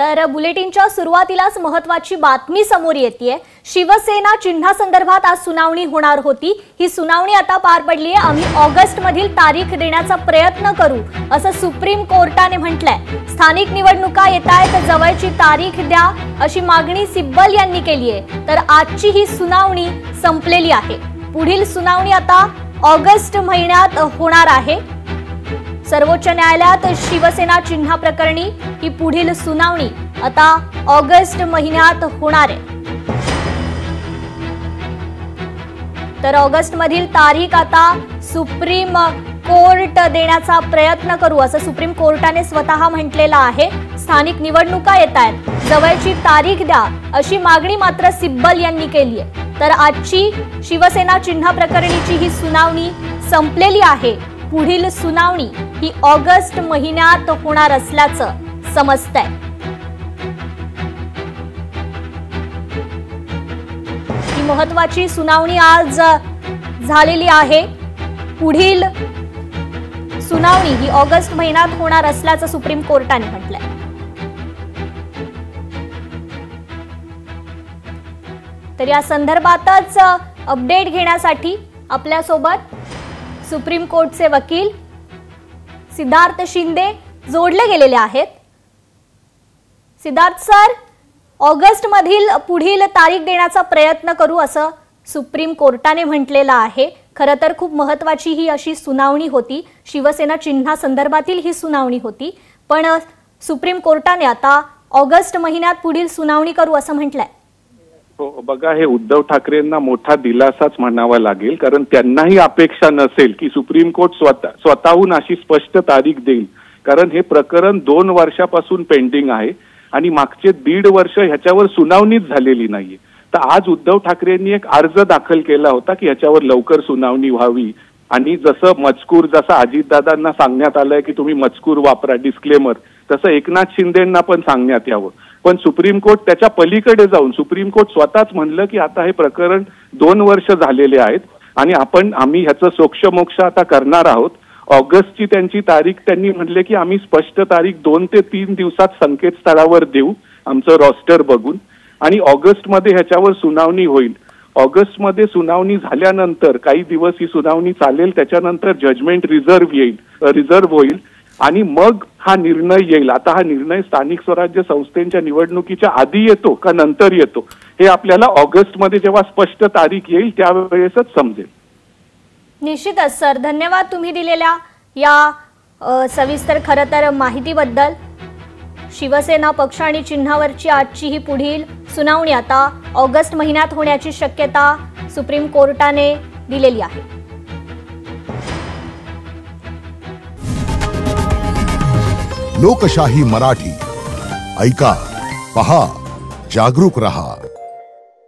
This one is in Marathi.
तर बुलेटिनच्या सुरुवातीलाच महत्त्वाची बातमी समोर येतेय। शिवसेना चिन्हासंदर्भात आज सुनावणी होणार होती। ही सुनावणी आता पार पडली आहे। आम्ही ऑगस्ट मधील तारीख देण्याचा प्रयत्न करू असं सुप्रीम कोर्टाने म्हटलंय। स्थानिक निवडणुका येतायत, जवळची तारीख द्या अशी मागणी सिब्बल यांनी केली आहे। तर आजची ही सुनावणी संपलेली आहे। पुढील सुनावणी आता ऑगस्ट महिन्यात होणार आहे। सर्वोच्च न्यायालयात शिवसेना चिन्हा प्रकरणी ही पुढील सुनावणी आता ऑगस्ट महिन्यात होणार आहे। तर ऑगस्ट मधील तारीख आता सुप्रीम कोर्ट देण्याचा प्रयत्न करू असं सुप्रीम कोर्टाने स्वतः म्हटलेलं आहे। स्थानिक निवडणुका येतायत, जवळची तारीख द्या अशी मागणी मात्र सिब्बल यांनी केली आहे। तर आजची शिवसेना चिन्हा प्रकरणीची ही सुनावणी संपलेली आहे। पुढील सुनावणी ही ऑगस्ट महिन्यात होणार असल्याचं समजतंय। ही महत्त्वाची सुनावणी आज झालेली आहे। पुढील सुनावणी ही ऑगस्ट महिन्यात होणार असल्याचं सुप्रीम कोर्टाने म्हटलंय। तर या संदर्भातच अपडेट घेण्यासाठी आपल्या सोबत सुप्रीम कोर्टचे वकील सिद्धार्थ शिंदे जोडले गेलेले आहेत। सिद्धार्थ सर, ऑगस्ट मधील पुढील तारीख देण्याचा प्रयत्न करू असं सुप्रीम कोर्टाने म्हटलेलं आहे। खरं तर खूप महत्त्वाची ही अशी सुनावणी होती। शिवसेना चिन्हा संदर्भातील ही सुनावणी होती, पण सुप्रीम कोर्टाने आता ऑगस्ट महिन्यात पुढील सुनावणी करू असं म्हटलंय। हो बघा, हे उद्धव ठाकरेंना मोठा दिलासाच म्हणावा लागेल, कारण त्यांनाही अपेक्षा नसेल की सुप्रीम कोर्ट स्वतःहून अशी स्पष्ट तारीख देईल। कारण हे प्रकरण 2 वर्षापासून पेंडिंग आहे आणि मागचे 1.5 वर्ष ह्याच्यावर सुनावणीच झालेली नाहीये। तर आज उद्धव ठाकरेंनी एक अर्ज दाखल केला होता की ह्याच्यावर लवकर सुनावणी व्हावी आणि जसं मजकूर जसं अजितदादांना सांगण्यात आलंय की तुम्ही मजकूर वापरा डिस्क्लेमर, तसं एकनाथ शिंदेंना पण सांगण्यात यावं। पण सुप्रीम कोर्ट त्याच्या पलीकडे जाऊन सुप्रीम कोर्ट स्वतःच म्हणलं की आता हे प्रकरण 2 वर्ष झालेले आहेत आणि आम्ही ह्याचं सोक्षमोक्ष आता करणार आहोत। ऑगस्टची त्यांची तारीख त्यांनी म्हणले की आम्ही स्पष्ट तारीख 2 ते 3 दिवसात संकेतस्थळावर देऊ आमचं रॉस्टर बघून आणि ऑगस्टमध्ये ह्याच्यावर सुनावणी होईल। ऑगस्टमध्ये सुनावणी झाल्यानंतर काही दिवस ही सुनावणी चालेल, त्याच्यानंतर जजमेंट रिझर्व्ह होईल आणि मग हा निर्णय येईल। आता हा निर्णय स्थानिक स्वराज्य संस्थांच्या निवडणुकीच्या आधी येतो का नंतर येतो हे आपल्याला ऑगस्टमध्ये जेव्हा स्पष्ट तारीख येईल त्यावेळेसच समजेल। निश्चितच सर, धन्यवाद तुम्ही दिलेल्या या सविस्तर खरं तर माहितीबद्दल। शिवसेना पक्ष आणि चिन्हावरची आजची ही पुढील सुनावणी आता ऑगस्ट महिन्यात होण्याची शक्यता सुप्रीम कोर्टाने दिलेली आहे। लोकशाही मराठी ऐका, पहा, जागरूक रहा।